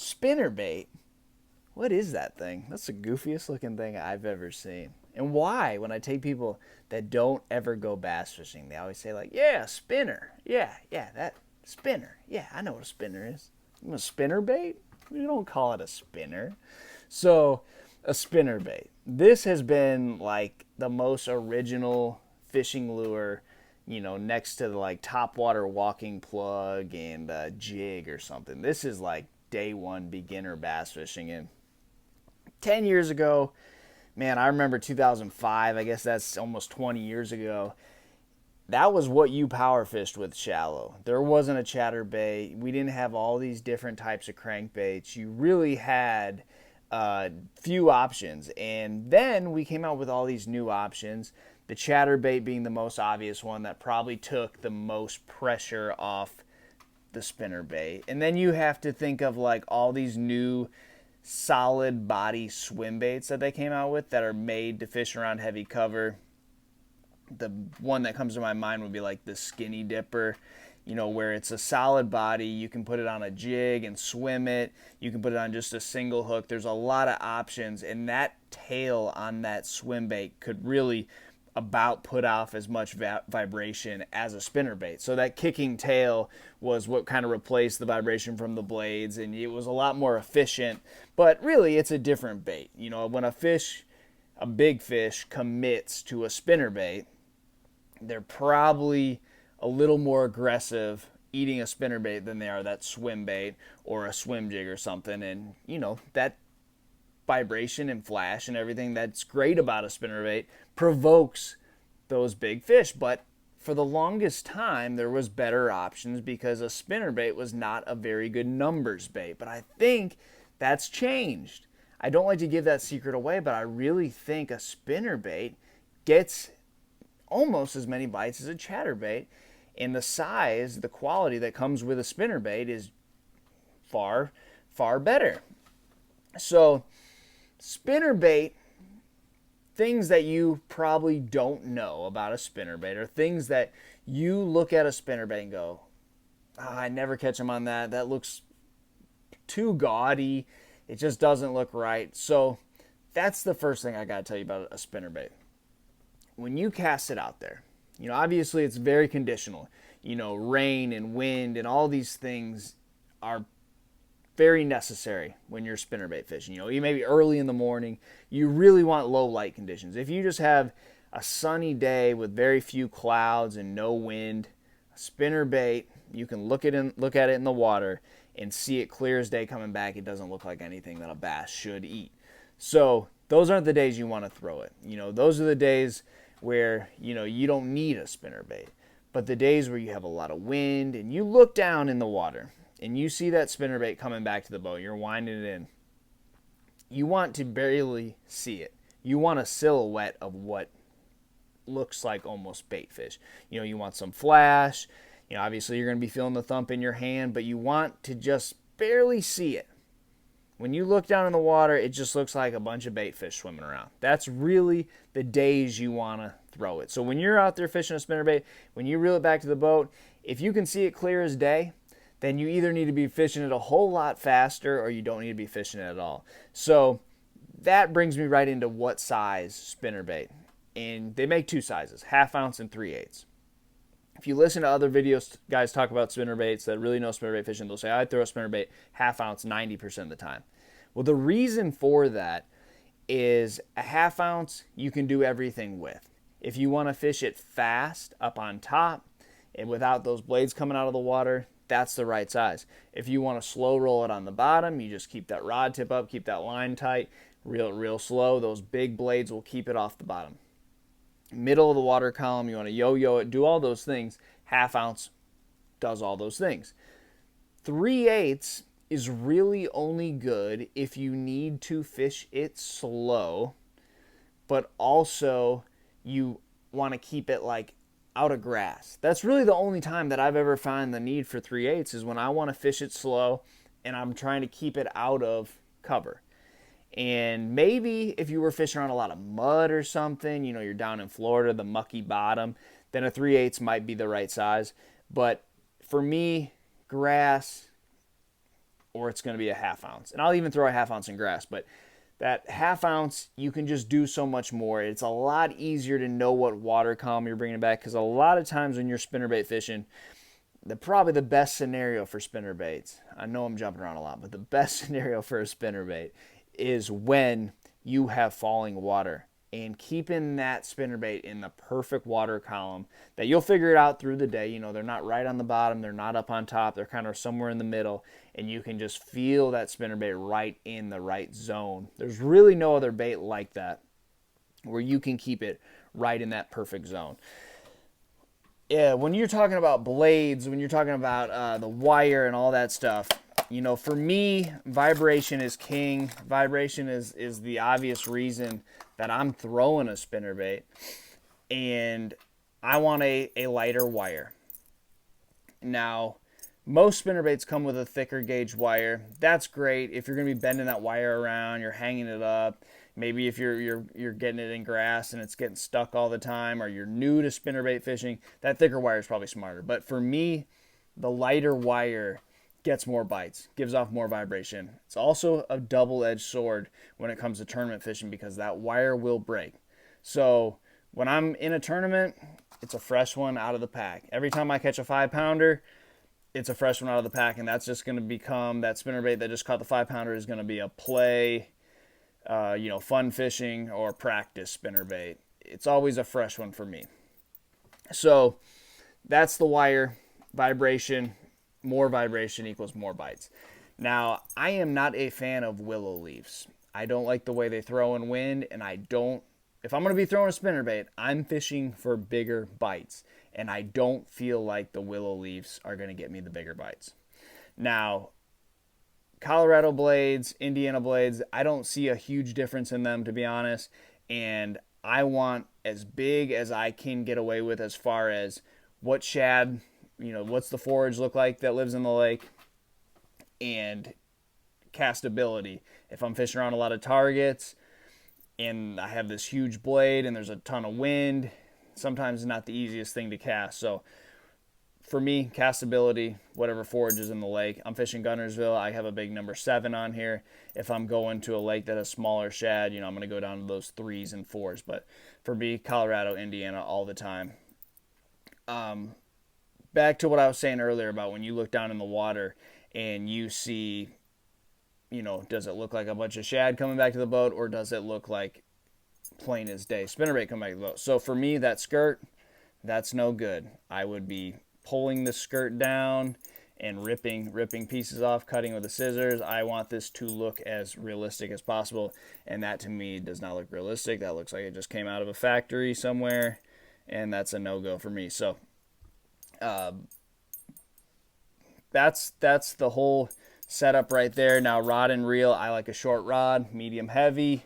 Spinnerbait? What is that thing? That's the goofiest looking thing I've ever seen. And why, when I take people that don't ever go bass fishing, they always say, like, yeah, spinner. Yeah, that spinner. Yeah, I know what a spinner is. A spinner bait? We don't call it a spinner. So, a spinner bait. This has been like the most original fishing lure, next to the like topwater walking plug and jig or something. This is like day one beginner bass fishing. And 10 years ago, man, I remember 2005. I guess that's almost 20 years ago. That was what you power fished with shallow. There wasn't a chatterbait. We didn't have all these different types of crankbaits. You really had few options. And then we came out with all these new options. The chatterbait being the most obvious one that probably took the most pressure off the spinnerbait. And then you have to think of like all these new solid body swim baits that they came out with that are made to fish around heavy cover. The one that comes to my mind would be like the skinny dipper, where it's a solid body. You can put it on a jig and swim it. You can put it on just a single hook. There's a lot of options, and that tail on that swim bait could really about put off as much vibration as a spinnerbait. So that kicking tail was what kind of replaced the vibration from the blades, and it was a lot more efficient. But really, it's a different bait. When a big fish commits to a spinnerbait, they're probably a little more aggressive eating a spinnerbait than they are that swim bait or a swim jig or something. And, that vibration and flash and everything that's great about a spinnerbait provokes those big fish. But for the longest time, there was better options because a spinnerbait was not a very good numbers bait. But I think that's changed. I don't like to give that secret away, but I really think a spinnerbait gets almost as many bites as a chatterbait, and the size, the quality that comes with a spinnerbait is far, far better. So, spinnerbait, things that you probably don't know about a spinnerbait, or things that you look at a spinnerbait and go, I never catch them on that. That looks too gaudy. It just doesn't look right. So, that's the first thing I got to tell you about a spinnerbait. When you cast it out there, obviously it's very conditional. Rain and wind and all these things are very necessary when you're spinnerbait fishing. You maybe early in the morning, you really want low light conditions. If you just have a sunny day with very few clouds and no wind, a spinnerbait, you can look at it in the water and see it clear as day coming back. It doesn't look like anything that a bass should eat. So those aren't the days you want to throw it. Those are the days where, you don't need a spinnerbait. But the days where you have a lot of wind and you look down in the water and you see that spinnerbait coming back to the boat, you're winding it in, you want to barely see it. You want a silhouette of what looks like almost bait fish. You want some flash. Obviously you're going to be feeling the thump in your hand, but you want to just barely see it. When you look down in the water, it just looks like a bunch of bait fish swimming around. That's really the days you want to throw it. So when you're out there fishing a spinnerbait, when you reel it back to the boat, if you can see it clear as day, then you either need to be fishing it a whole lot faster or you don't need to be fishing it at all. So that brings me right into what size spinnerbait. And they make two sizes, 1/2 ounce and 3/8. If you listen to other videos, guys talk about spinnerbaits that really know spinnerbait fishing, they'll say, I throw a spinnerbait 1/2 ounce 90% of the time. Well, the reason for that is a 1/2 ounce you can do everything with. If you want to fish it fast up on top and without those blades coming out of the water, that's the right size. If you want to slow roll it on the bottom, you just keep that rod tip up, keep that line tight, reel it real slow. Those big blades will keep it off the bottom. Middle of the water column, you want to yo-yo it, do all those things. 1/2 ounce does all those things. 3/8 is really only good if you need to fish it slow, but also you want to keep it like out of grass. That's really the only time that I've ever found the need for 3/8 is when I want to fish it slow and I'm trying to keep it out of cover. And maybe if you were fishing around a lot of mud or something, you're down in Florida, the mucky bottom, then a 3/8 might be the right size. But for me, grass, or it's going to be a ½ ounce. And I'll even throw a ½ ounce in grass, but that ½ ounce, you can just do so much more. It's a lot easier to know what water column you're bringing back, because a lot of times when you're spinnerbait fishing, probably the best scenario for spinnerbaits, I know I'm jumping around a lot, but the best scenario for a spinnerbait is when you have falling water, and keeping that spinnerbait in the perfect water column that you'll figure it out through the day. They're not right on the bottom, they're not up on top, they're kind of somewhere in the middle, and you can just feel that spinnerbait right in the right zone. There's really no other bait like that where you can keep it right in that perfect zone. Yeah, when you're talking about blades, when you're talking about the wire and all that stuff, for me, vibration is king. Vibration is the obvious reason that I'm throwing a spinnerbait, and I want a lighter wire. Now, most spinnerbaits come with a thicker gauge wire. That's great if you're going to be bending that wire around, you're hanging it up. Maybe if you're getting it in grass and it's getting stuck all the time, or you're new to spinnerbait fishing, that thicker wire is probably smarter. But for me, the lighter wire gets more bites, gives off more vibration. It's also a double-edged sword when it comes to tournament fishing, because that wire will break. So when I'm in a tournament, it's a fresh one out of the pack. Every time I catch a 5-pounder, it's a fresh one out of the pack, and that's just going to become, that spinnerbait that just caught the 5-pounder is going to be a play, fun fishing or practice spinnerbait. It's always a fresh one for me. So that's the wire. Vibration, more vibration equals more bites. Now, I am not a fan of willow leaves. I don't like the way they throw in wind, and if I'm going to be throwing a spinnerbait, I'm fishing for bigger bites, and I don't feel like the willow leaves are going to get me the bigger bites. Now, Colorado blades, Indiana blades, I don't see a huge difference in them, to be honest, and I want as big as I can get away with as far as what shad, what's the forage look like that lives in the lake, and castability. If I'm fishing around a lot of targets and I have this huge blade and there's a ton of wind, sometimes it's not the easiest thing to cast. So for me, castability, whatever forage is in the lake. I'm fishing Gunnersville. I have a big number 7 on here. If I'm going to a lake that has smaller shad, I'm going to go down to those 3s and 4s. But for me, Colorado, Indiana, all the time. Back to what I was saying earlier about when you look down in the water and you see, does it look like a bunch of shad coming back to the boat, or does it look like plain as day spinnerbait coming back to the boat? So for me, that skirt, that's no good. I would be pulling the skirt down and ripping pieces off, cutting with the scissors. I want this to look as realistic as possible, and that to me does not look realistic. That looks like it just came out of a factory somewhere, and that's a no-go for me. So that's the whole setup right there. Now, rod and reel, I like a short rod, medium heavy.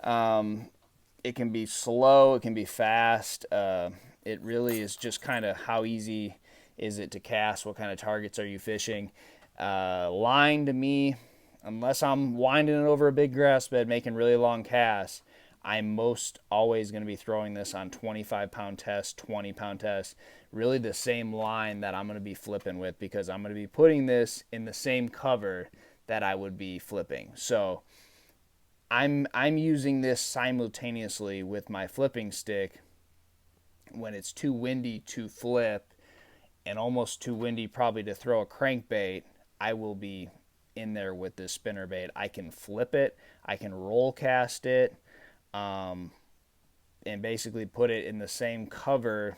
It can be slow, it can be fast. It really is just kind of how easy is it to cast, what kind of targets are you fishing. Line, to me, unless I'm winding it over a big grass bed, making really long casts, I'm most always going to be throwing this on 25-pound tests, 20-pound tests, really the same line that I'm going to be flipping with, because I'm going to be putting this in the same cover that I would be flipping. So I'm using this simultaneously with my flipping stick when it's too windy to flip and almost too windy probably to throw a crankbait. I will be in there with this spinnerbait. I can flip it, I can roll cast it, and basically put it in the same cover,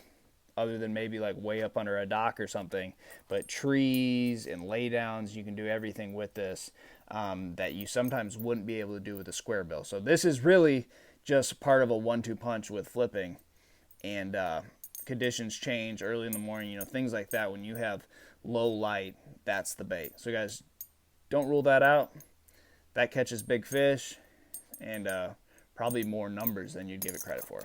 other than maybe like way up under a dock or something. But trees and laydowns, you can do everything with this that you sometimes wouldn't be able to do with a square bill. So this is really just part of a 1-2 punch with flipping. And conditions change early in the morning, things like that. When you have low light, that's the bait. So guys, don't rule that out. That catches big fish, and probably more numbers than you'd give it credit for.